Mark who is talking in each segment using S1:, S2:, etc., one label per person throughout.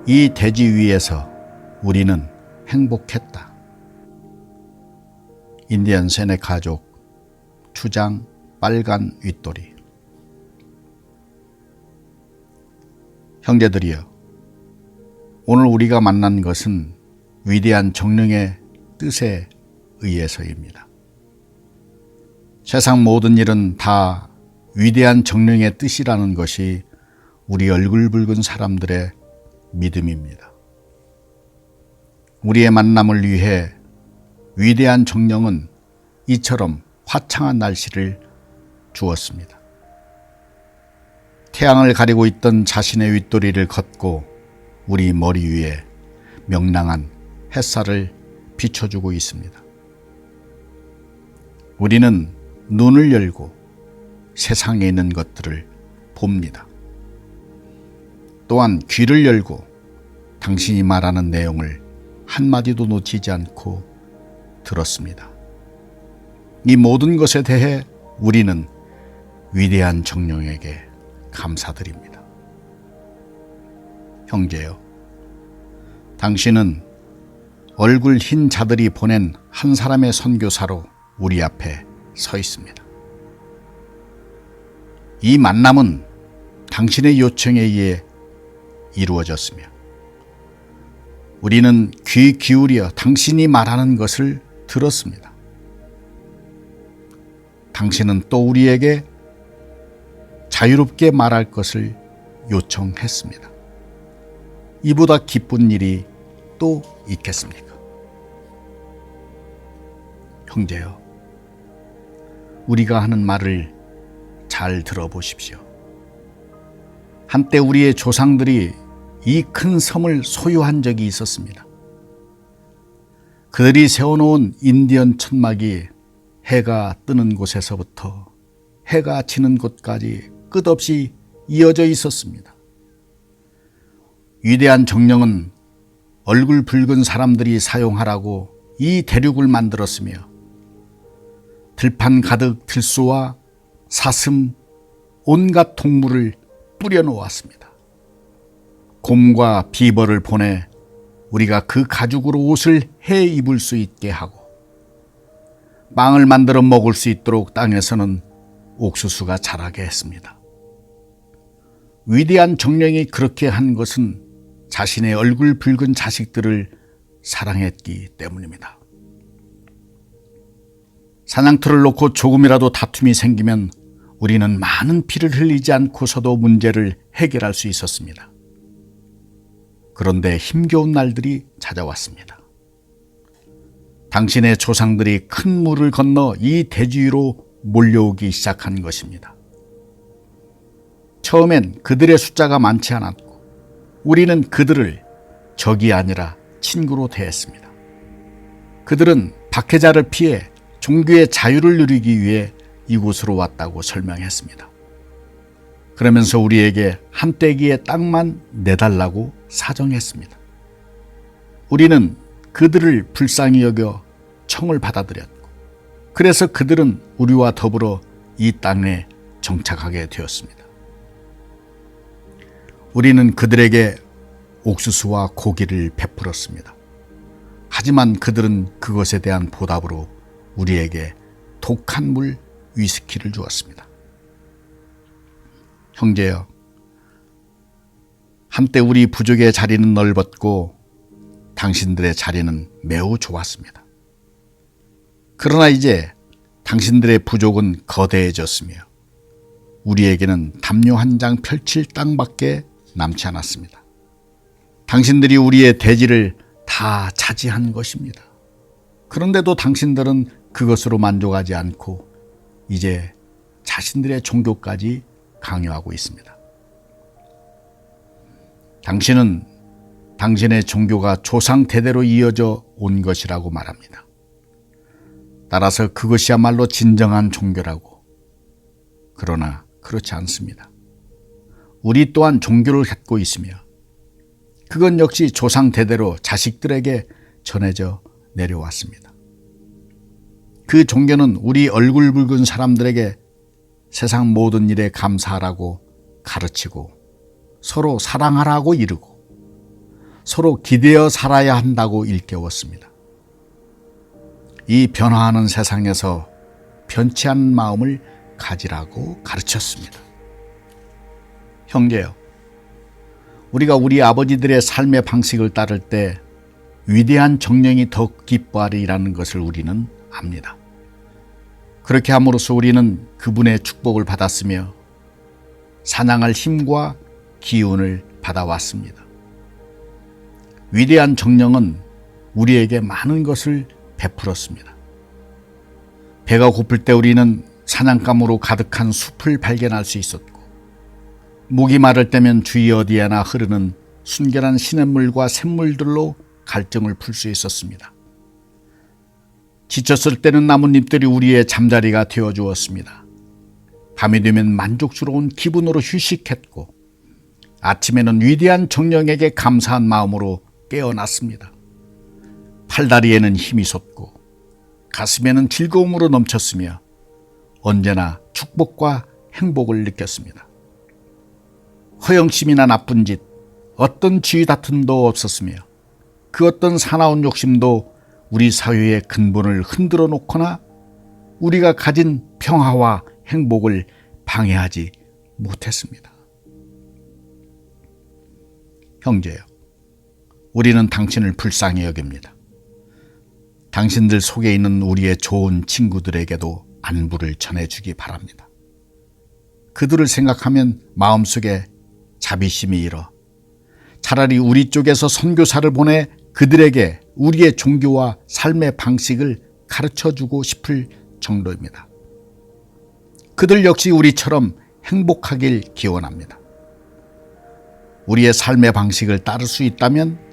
S1: 이 대지 위에서 우리는 행복했다. 인디언 세네 가족 추장 빨간 윗돌이. 형제들이여, 오늘 우리가 만난 것은 위대한 정령의 뜻에 의해서입니다. 세상 모든 일은 다 위대한 정령의 뜻이라는 것이 우리 얼굴 붉은 사람들의 믿음입니다. 우리의 만남을 위해 위대한 정령은 이처럼 화창한 날씨를 주었습니다. 태양을 가리고 있던 자신의 윗도리를 걷고 우리 머리 위에 명랑한 햇살을 비춰주고 있습니다. 우리는 눈을 열고 세상에 있는 것들을 봅니다. 또한 귀를 열고 당신이 말하는 내용을 한마디도 놓치지 않고 들었습니다. 이 모든 것에 대해 우리는 위대한 정령에게 감사드립니다. 형제여, 당신은 얼굴 흰 자들이 보낸 한 사람의 선교사로 우리 앞에 서 있습니다. 이 만남은 당신의 요청에 의해 이루어졌으며 우리는 귀 기울여 당신이 말하는 것을 들었습니다. 당신은 또 우리에게 자유롭게 말할 것을 요청했습니다. 이보다 기쁜 일이 또 있겠습니까? 형제여, 우리가 하는 말을 잘 들어보십시오. 한때 우리의 조상들이 이 큰 섬을 소유한 적이 있었습니다. 그들이 세워놓은 인디언 천막이 해가 뜨는 곳에서부터 해가 지는 곳까지 끝없이 이어져 있었습니다. 위대한 정령은 얼굴 붉은 사람들이 사용하라고 이 대륙을 만들었으며 들판 가득 들소와 사슴, 온갖 동물을 뿌려놓았습니다. 곰과 비버를 보내 우리가 그 가죽으로 옷을 해 입을 수 있게 하고 빵을 만들어 먹을 수 있도록 땅에서는 옥수수가 자라게 했습니다. 위대한 정령이 그렇게 한 것은 자신의 얼굴 붉은 자식들을 사랑했기 때문입니다. 사냥터를 놓고 조금이라도 다툼이 생기면 우리는 많은 피를 흘리지 않고서도 문제를 해결할 수 있었습니다. 그런데 힘겨운 날들이 찾아왔습니다. 당신의 조상들이 큰 물을 건너 이 대지 위로 몰려오기 시작한 것입니다. 처음엔 그들의 숫자가 많지 않았고 우리는 그들을 적이 아니라 친구로 대했습니다. 그들은 박해자를 피해 종교의 자유를 누리기 위해 이곳으로 왔다고 설명했습니다. 그러면서 우리에게 한 떼기의 땅만 내달라고 사정했습니다. 우리는 그들을 불쌍히 여겨 청을 받아들였고 그래서 그들은 우리와 더불어 이 땅에 정착하게 되었습니다. 우리는 그들에게 옥수수와 고기를 베풀었습니다. 하지만 그들은 그것에 대한 보답으로 우리에게 독한 물 위스키를 주었습니다. 형제여, 한때 우리 부족의 자리는 넓었고 당신들의 자리는 매우 좋았습니다. 그러나 이제 당신들의 부족은 거대해졌으며 우리에게는 담요 한 장 펼칠 땅밖에 남지 않았습니다. 당신들이 우리의 대지를 다 차지한 것입니다. 그런데도 당신들은 그것으로 만족하지 않고 이제 자신들의 종교까지 강요하고 있습니다. 당신은 당신의 종교가 조상 대대로 이어져 온 것이라고 말합니다. 따라서 그것이야말로 진정한 종교라고. 그러나 그렇지 않습니다. 우리 또한 종교를 갖고 있으며 그건 역시 조상 대대로 자식들에게 전해져 내려왔습니다. 그 종교는 우리 얼굴 붉은 사람들에게 세상 모든 일에 감사하라고 가르치고 서로 사랑하라고 이르고 서로 기대어 살아야 한다고 일깨웠습니다. 이 변화하는 세상에서 변치 않은 마음을 가지라고 가르쳤습니다. 형제요, 우리가 우리 아버지들의 삶의 방식을 따를 때 위대한 정령이 더 기뻐하리라는 것을 우리는 압니다. 그렇게 함으로써 우리는 그분의 축복을 받았으며 사냥할 힘과 기운을 받아왔습니다. 위대한 정령은 우리에게 많은 것을 베풀었습니다. 배가 고플 때 우리는 사냥감으로 가득한 숲을 발견할 수 있었고, 목이 마를 때면 주위 어디에나 흐르는 순결한 시냇물과 샘물들로 갈증을 풀 수 있었습니다. 지쳤을 때는 나뭇잎들이 우리의 잠자리가 되어 주었습니다. 밤이 되면 만족스러운 기분으로 휴식했고, 아침에는 위대한 정령에게 감사한 마음으로 깨어났습니다. 팔다리에는 힘이 솟고 가슴에는 즐거움으로 넘쳤으며 언제나 축복과 행복을 느꼈습니다. 허영심이나 나쁜 짓, 어떤 지위 다툼도 없었으며 그 어떤 사나운 욕심도 우리 사회의 근본을 흔들어 놓거나 우리가 가진 평화와 행복을 방해하지 못했습니다. 형제요, 우리는 당신을 불쌍히 여깁니다. 당신들 속에 있는 우리의 좋은 친구들에게도 안부를 전해주기 바랍니다. 그들을 생각하면 마음속에 자비심이 일어 차라리 우리 쪽에서 선교사를 보내 그들에게 우리의 종교와 삶의 방식을 가르쳐주고 싶을 정도입니다. 그들 역시 우리처럼 행복하길 기원합니다. 우리의 삶의 방식을 따를 수 있다면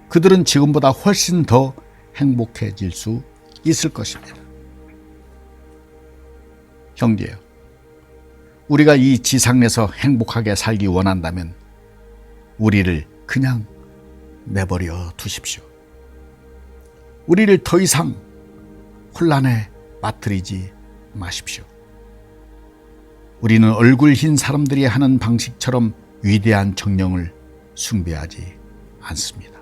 S1: 그들은 지금보다 훨씬 더 행복해질 수 있을 것입니다. 형제요, 우리가 이 지상에서 행복하게 살기 원한다면 우리를 그냥 내버려 두십시오. 우리를 더 이상 혼란에 빠뜨리지 마십시오. 우리는 얼굴 흰 사람들이 하는 방식처럼 위대한 정령을 숭배하지 않습니다.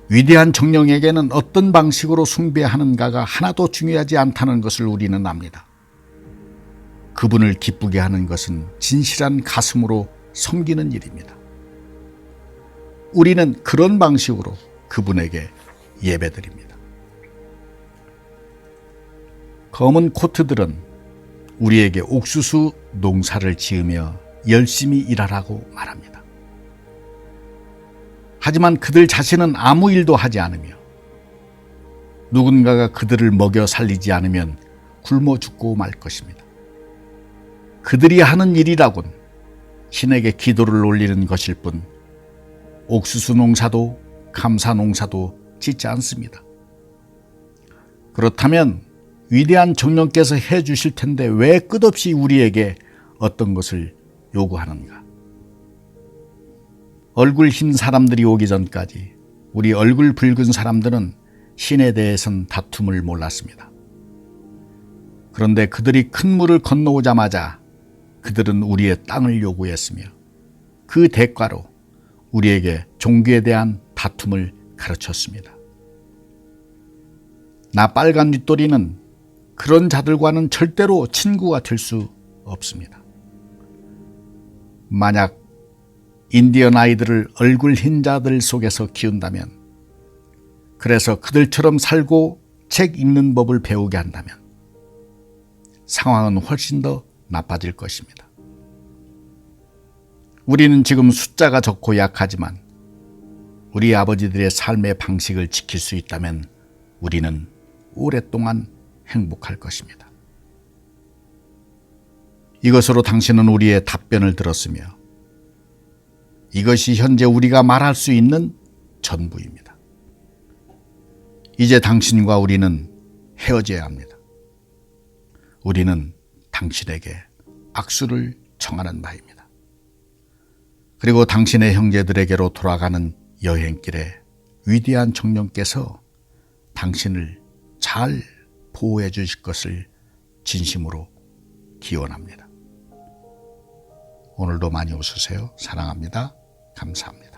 S1: 위대한 정령에게는 어떤 방식으로 숭배하는가가 하나도 중요하지 않다는 것을 우리는 압니다. 그분을 기쁘게 하는 것은 진실한 가슴으로 섬기는 일입니다. 우리는 그런 방식으로 그분에게 예배드립니다. 검은 코트들은 우리에게 옥수수 농사를 지으며 열심히 일하라고 말합니다. 하지만 그들 자신은 아무 일도 하지 않으며 누군가가 그들을 먹여 살리지 않으면 굶어 죽고 말 것입니다. 그들이 하는 일이라곤 신에게 기도를 올리는 것일 뿐 옥수수 농사도 감사 농사도 짓지 않습니다. 그렇다면 위대한 정령께서 해 주실 텐데 왜 끝없이 우리에게 어떤 것을 요구하는가? 얼굴 흰 사람들이 오기 전까지 우리 얼굴 붉은 사람들은 신에 대해선 다툼을 몰랐습니다. 그런데 그들이 큰 물을 건너오자마자 그들은 우리의 땅을 요구했으며 그 대가로 우리에게 종교에 대한 다툼을 가르쳤습니다. 나 빨간 윗도리는 그런 자들과는 절대로 친구가 될 수 없습니다. 만약 인디언 아이들을 얼굴 흰 자들 속에서 키운다면, 그래서 그들처럼 살고 책 읽는 법을 배우게 한다면 상황은 훨씬 더 나빠질 것입니다. 우리는 지금 숫자가 적고 약하지만 우리 아버지들의 삶의 방식을 지킬 수 있다면 우리는 오랫동안 행복할 것입니다. 이것으로 당신은 우리의 답변을 들었으며 이것이 현재 우리가 말할 수 있는 전부입니다. 이제 당신과 우리는 헤어져야 합니다. 우리는 당신에게 악수를 청하는 바입니다. 그리고 당신의 형제들에게로 돌아가는 여행길에 위대한 정령께서 당신을 잘 보호해 주실 것을 진심으로 기원합니다. 오늘도 많이 웃으세요. 사랑합니다. 감사합니다.